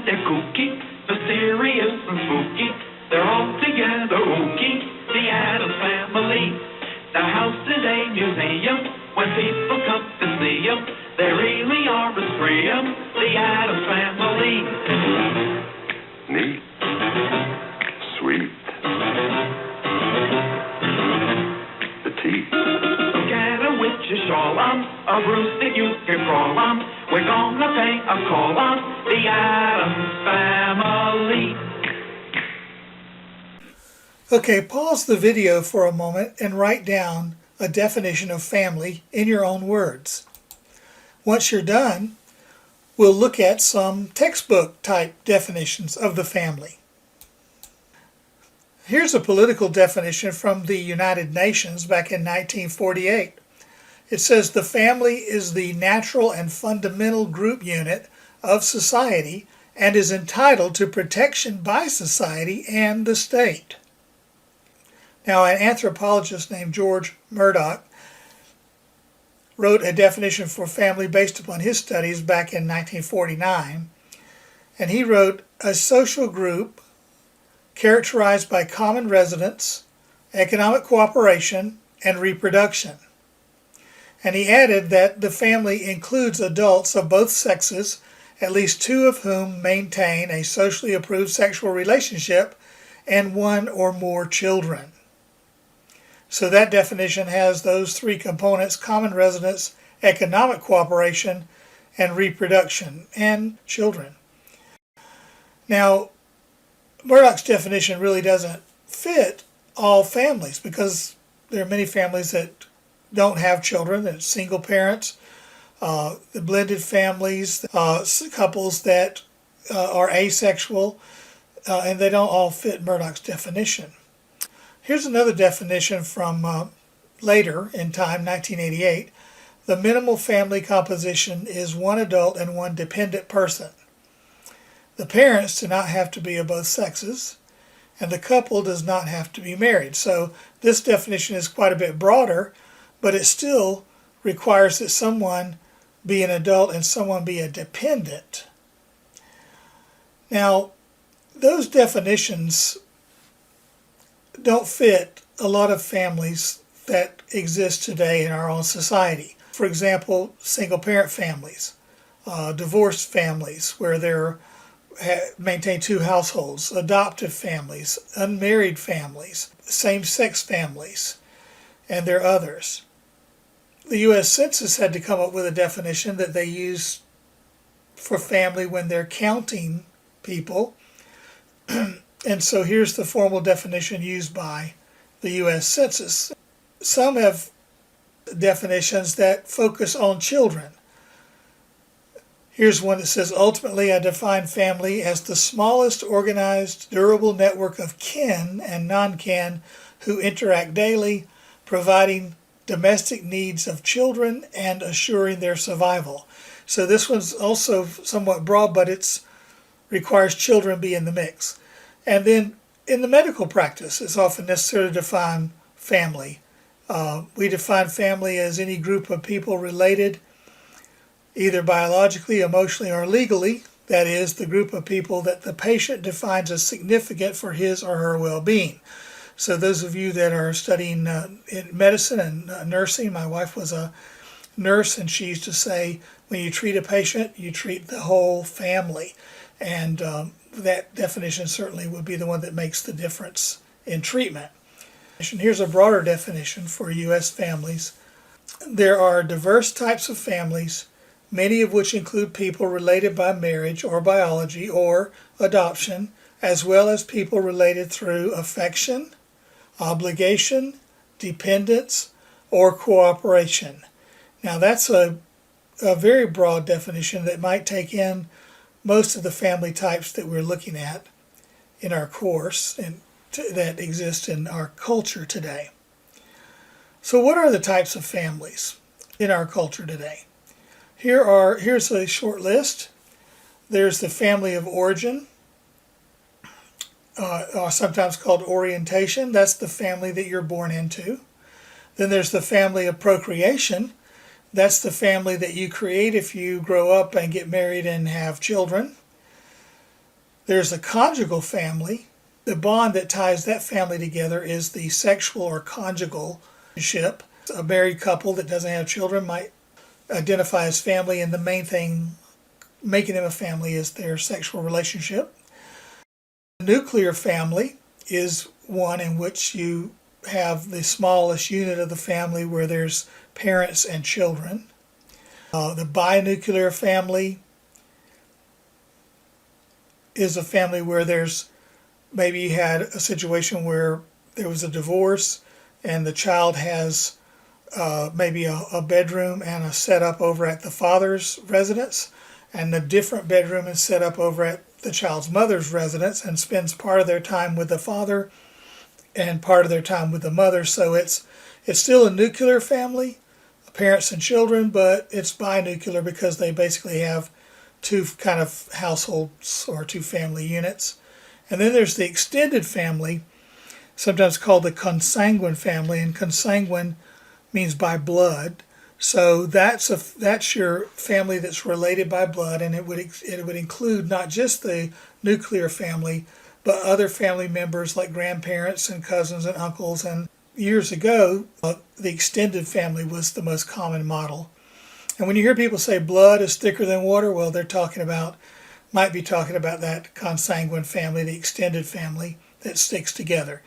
they're kooky, mysterious and spooky. They're all together ooky, the Addams Family. The house is a museum when people come to see them. They really are a scream, the Addams Family. Neat. Sweet. The teeth. Get a witch's shawl on, a roost that you can crawl on. We're gonna pay a call on the Addams Family. Okay, pause the video for a moment and write down a definition of family in your own words. Once you're done, we'll look at some textbook type definitions of the family. Here's a political definition from the United Nations back in 1948. It says the family is the natural and fundamental group unit of society and is entitled to protection by society and the state. Now, an anthropologist named George Murdoch wrote a definition for family based upon his studies back in 1949, and he wrote, a social group characterized by common residence, economic cooperation, and reproduction. And he added that the family includes adults of both sexes, at least two of whom maintain a socially approved sexual relationship, and one or more children. So that definition has those three components: common residence, economic cooperation, and reproduction, and children. Now, Murdoch's definition really doesn't fit all families, because there are many families that don't have children, that are single parents, the blended families, couples that are asexual, and they don't all fit Murdoch's definition. Here's another definition from later in time, 1988. The minimal family composition is one adult and one dependent person. The parents do not have to be of both sexes, and the couple does not have to be married. So this definition is quite a bit broader, but it still requires that someone be an adult and someone be a dependent. Now, those definitions don't fit a lot of families that exist today in our own society. For example, single-parent families, divorced families where they're maintain two households, adoptive families, unmarried families, same-sex families, and there are others. The U.S. Census had to come up with a definition that they use for family when they're counting people. And so here's the formal definition used by the U.S. Census. Some have definitions that focus on children. Here's one that says, ultimately I define family as the smallest organized, durable network of kin and non-kin who interact daily, providing domestic needs of children and assuring their survival. So this one's also somewhat broad, but it requires children be in the mix. And then in the medical practice, it's often necessary to define family. We define family as any group of people related either biologically, emotionally, or legally. That is, the group of people that the patient defines as significant for his or her well-being. So those of you that are studying in medicine and nursing, my wife was a nurse, and she used to say, when you treat a patient, you treat the whole family. And that definition certainly would be the one that makes the difference in treatment. Here's a broader definition for U.S. families. There are diverse types of families, many of which include people related by marriage or biology or adoption, as well as people related through affection, obligation, dependence, or cooperation. Now that's a very broad definition that might take in most of the family types that we're looking at in our course and that exist in our culture today. So what are the types of families in our culture today? Here's a short list. There's the family of origin, or sometimes called orientation. That's the family that you're born into. Then there's the family of procreation. That's the family that you create if you grow up and get married and have children. There's a conjugal family. The bond that ties that family together is the sexual or conjugal ship. A married couple that doesn't have children might identify as family, and the main thing making them a family is their sexual relationship. The nuclear family is one in which you have the smallest unit of the family where there's parents and children. The binuclear family is a family where there's maybe you had a situation where there was a divorce and the child has maybe a bedroom and a setup over at the father's residence, and a different bedroom is set up over at the child's mother's residence, and spends part of their time with the father and part of their time with the mother. So it's still a nuclear family, parents and children, but it's binuclear because they basically have two kind of households or two family units. And then there's the extended family, sometimes called the consanguine family, and consanguine means by blood. So that's your family that's related by blood, and it would include not just the nuclear family, but other family members like grandparents and cousins and uncles. And years ago, the extended family was the most common model. And when you hear people say blood is thicker than water, well, they're might be talking about that consanguine family, the extended family that sticks together.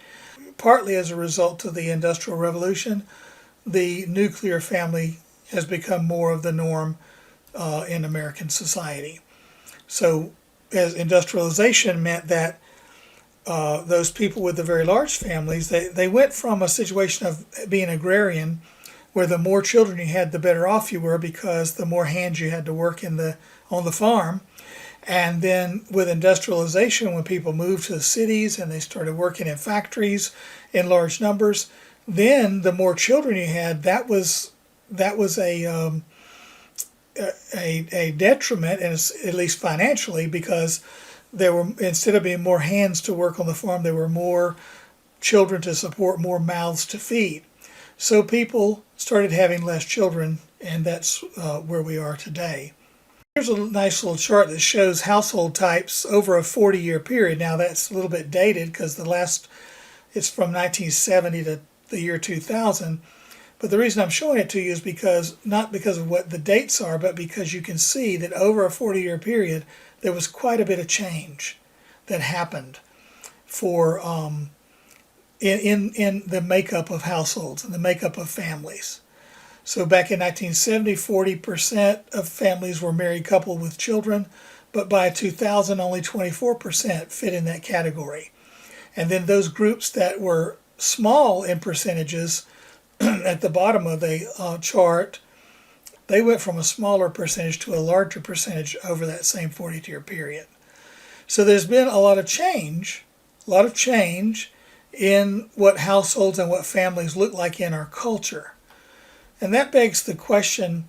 Partly as a result of the Industrial Revolution, the nuclear family has become more of the norm in American society. So as industrialization meant that those people with the very large families, they went from a situation of being agrarian, where the more children you had, the better off you were because the more hands you had to work on the farm. And then with industrialization, when people moved to the cities and they started working in factories in large numbers, then the more children you had, that was a detriment, and at least financially, because there were, instead of being more hands to work on the farm, there were more children to support, more mouths to feed. So people started having less children, and that's where we are today. Here's a nice little chart that shows household types over a 40-year period. Now that's a little bit dated because it's from 1970 to the year 2000. But the reason I'm showing it to you is not because of what the dates are, but because you can see that over a 40-year period, there was quite a bit of change that happened for in the makeup of households and the makeup of families. So back in 1970, 40% of families were married couple with children, but by 2000, only 24% fit in that category. And then those groups that were small in percentages at the bottom of the chart, they went from a smaller percentage to a larger percentage over that same 40-year period. So there's been a lot of change in what households and what families look like in our culture. And that begs the question,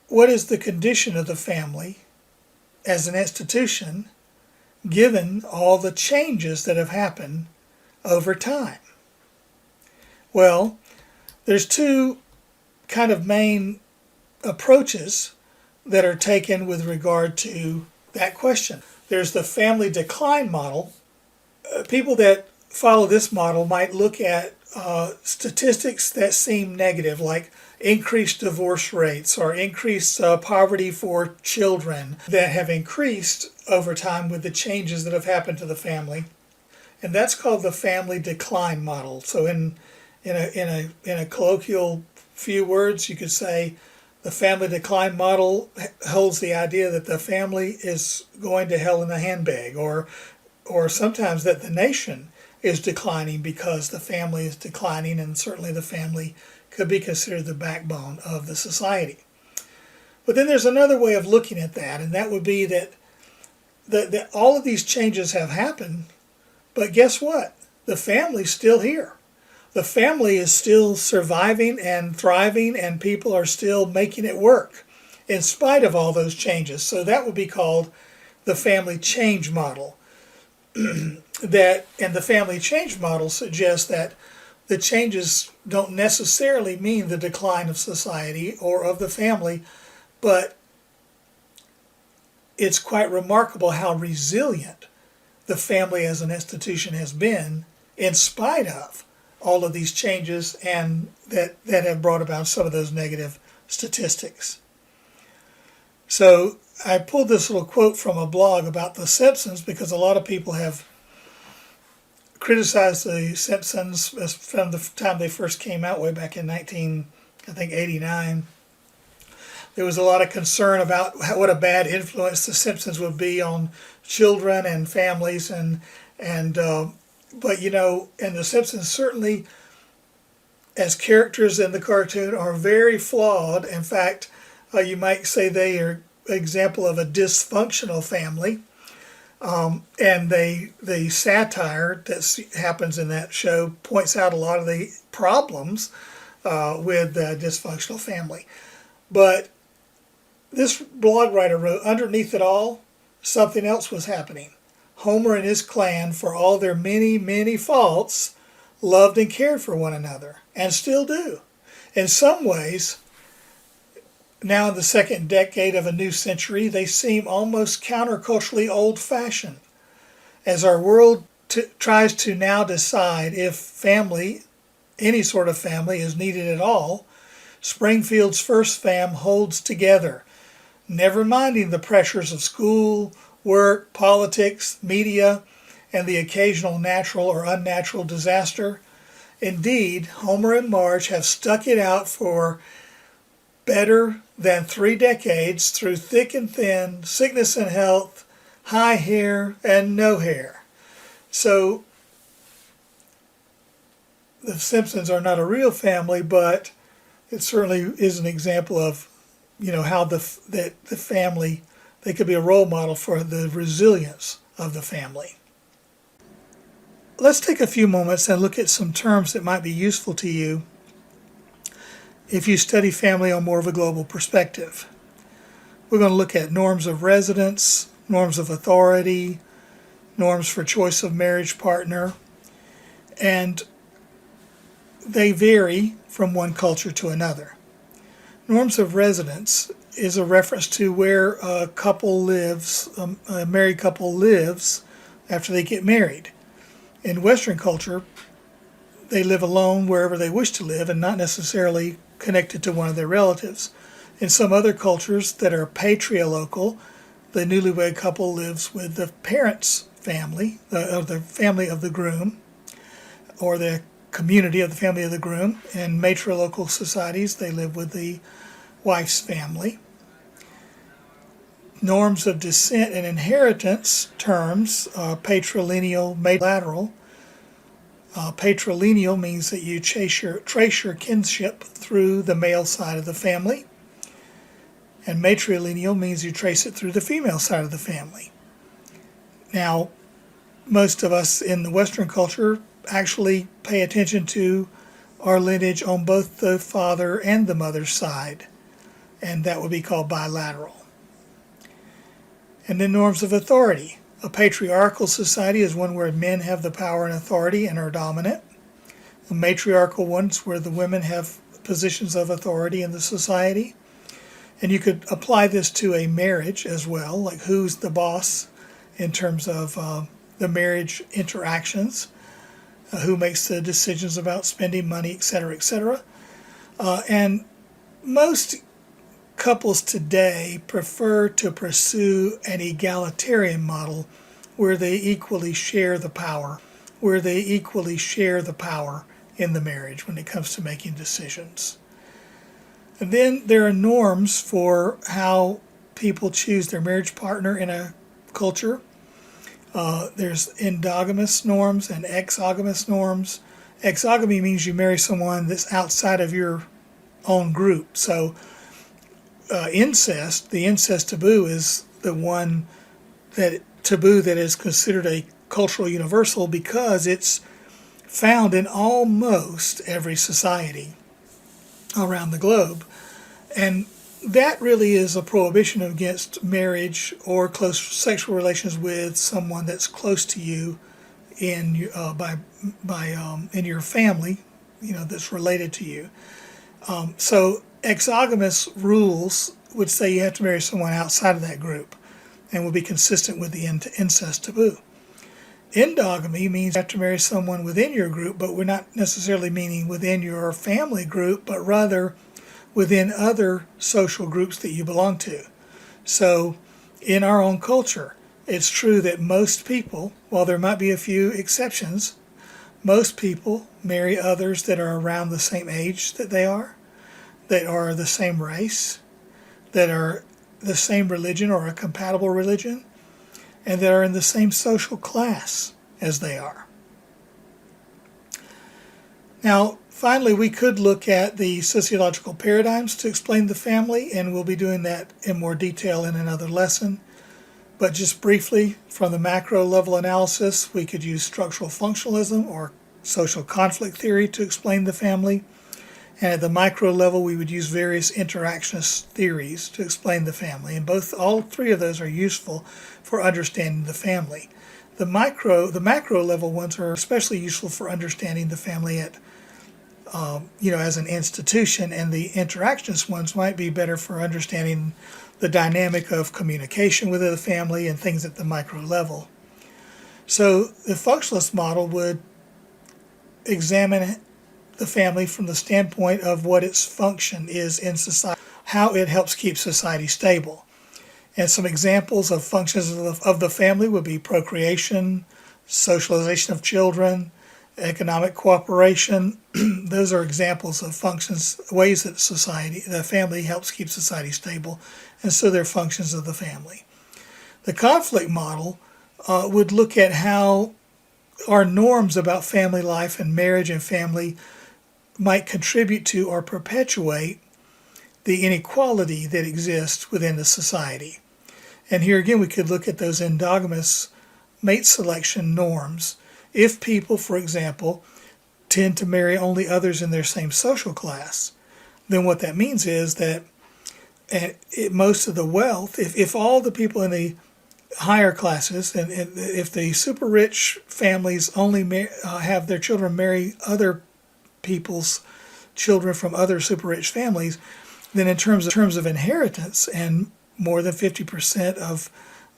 what is the condition of the family as an institution given all the changes that have happened over time? Well, there's two kind of main approaches that are taken with regard to that question. There's the family decline model. People that follow this model might look at statistics that seem negative, like increased divorce rates or increased poverty for children that have increased over time with the changes that have happened to the family. And that's called the family decline model. So in a colloquial few words, you could say the family decline model holds the idea that the family is going to hell in a handbag, or sometimes that the nation is declining because the family is declining, and certainly the family could be considered the backbone of the society. But then there's another way of looking at that, and that would be that all of these changes have happened, but guess what? The family's still here. The family is still surviving and thriving, and people are still making it work in spite of all those changes. So that would be called the family change model. And the family change model suggests that the changes don't necessarily mean the decline of society or of the family, but it's quite remarkable how resilient the family as an institution has been in spite of all of these changes and that have brought about some of those negative statistics. So I pulled this little quote from a blog about The Simpsons because a lot of people have criticized The Simpsons from the time they first came out way back in 1989. There was a lot of concern about what a bad influence The Simpsons would be on children and families, but and The Simpsons certainly, as characters in the cartoon, are very flawed. In fact, you might say they are an example of a dysfunctional family. And the satire that happens in that show points out a lot of the problems with the dysfunctional family. But this blog writer wrote, underneath it all, something else was happening. Homer and his clan, for all their many, many faults, loved and cared for one another, and still do. In some ways, now in the second decade of a new century, they seem almost counterculturally old-fashioned. As our world tries to now decide if family, any sort of family, is needed at all, Springfield's First Fam holds together, never minding the pressures of school, work, politics, media, and the occasional natural or unnatural disaster. Indeed, Homer and Marge have stuck it out for better than 3 decades through thick and thin, sickness and health, high hair and no hair. So the Simpsons are not a real family, but it certainly is an example of, how the family, they could be a role model for the resilience of the family. Let's take a few moments and look at some terms that might be useful to you if you study family on more of a global perspective. We're going to look at norms of residence, norms of authority, norms for choice of marriage partner, and they vary from one culture to another. Norms of residence is a reference to where a couple lives, a married couple lives after they get married. In Western culture, they live alone wherever they wish to live and not necessarily connected to one of their relatives. In some other cultures that are patrilocal, the newlywed couple lives with the parents' family, the family of the groom, or the community of the family of the groom. In matrilocal societies, they live with the wife's family. Norms of descent and inheritance terms are patrilineal, matrilateral. Patrilineal means that you trace your kinship through the male side of the family. And matrilineal means you trace it through the female side of the family. Now, most of us in the Western culture actually pay attention to our lineage on both the father and the mother's side, and that would be called bilateral. And then norms of authority. A patriarchal society is one where men have the power and authority and are dominant. A matriarchal one is where the women have positions of authority in the society. And you could apply this to a marriage as well, like who's the boss in terms of the marriage interactions, who makes the decisions about spending money, etc., etc. And most couples today prefer to pursue an egalitarian model where they equally share the power, in the marriage when it comes to making decisions. And then there are norms for how people choose their marriage partner in a culture. There's endogamous norms and exogamous norms. Exogamy means you marry someone that's outside of your own group. So the incest taboo is the one taboo that is considered a cultural universal because it's found in almost every society around the globe. And that really is a prohibition against marriage or close sexual relations with someone that's close to you in in your family, that's related to you. So exogamous rules would say you have to marry someone outside of that group. and will be consistent with the incest taboo. Endogamy means you have to marry someone within your group, but we're not necessarily meaning within your family group, but rather within other social groups that you belong to. So in our own culture, it's true that most people, while there might be a few exceptions, most people marry others that are around the same age that they are, that are the same race, that are the same religion or a compatible religion, and that are in the same social class as they are. Now, finally, we could look at the sociological paradigms to explain the family, and we'll be doing that in more detail in another lesson. But just briefly, from the macro level analysis, we could use structural functionalism or social conflict theory to explain the family. And at the micro level, we would use various interactionist theories to explain the family. And all three of those are useful for understanding the family. The macro level ones are especially useful for understanding the family at, as an institution, and the interactionist ones might be better for understanding the dynamic of communication within the family and things at the micro level. So the functionalist model would examine the family from the standpoint of what its function is in society, how it helps keep society stable. And some examples of functions of the family would be procreation, socialization of children, economic cooperation. Those are examples of functions, ways that the family helps keep society stable, and so they're functions of the family. The conflict model would look at how our norms about family life and marriage and family might contribute to or perpetuate the inequality that exists within the society. And here again, we could look at those endogamous mate selection norms. If people, for example, tend to marry only others in their same social class, then what that means is that most of the wealth, if all the people in the higher classes, and if the super rich families only have their children marry other people's children from other super rich families, then in terms of inheritance, and more than 50% of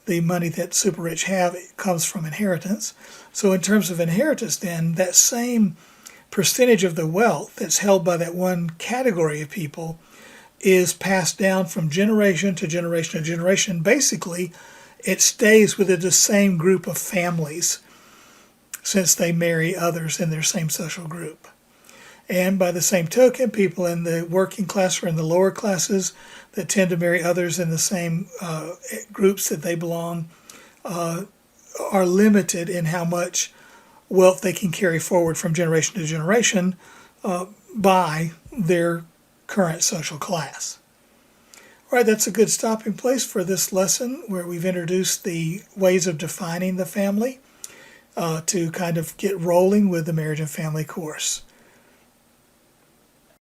the money that super rich have comes from inheritance. So in terms of inheritance, then that same percentage of the wealth that's held by that one category of people is passed down from generation to generation to generation. Basically, it stays within the same group of families since they marry others in their same social group. And by the same token, people in the working class or in the lower classes that tend to marry others in the same groups that they belong are limited in how much wealth they can carry forward from generation to generation by their current social class. All right, that's a good stopping place for this lesson, where we've introduced the ways of defining the family to kind of get rolling with the marriage and family course.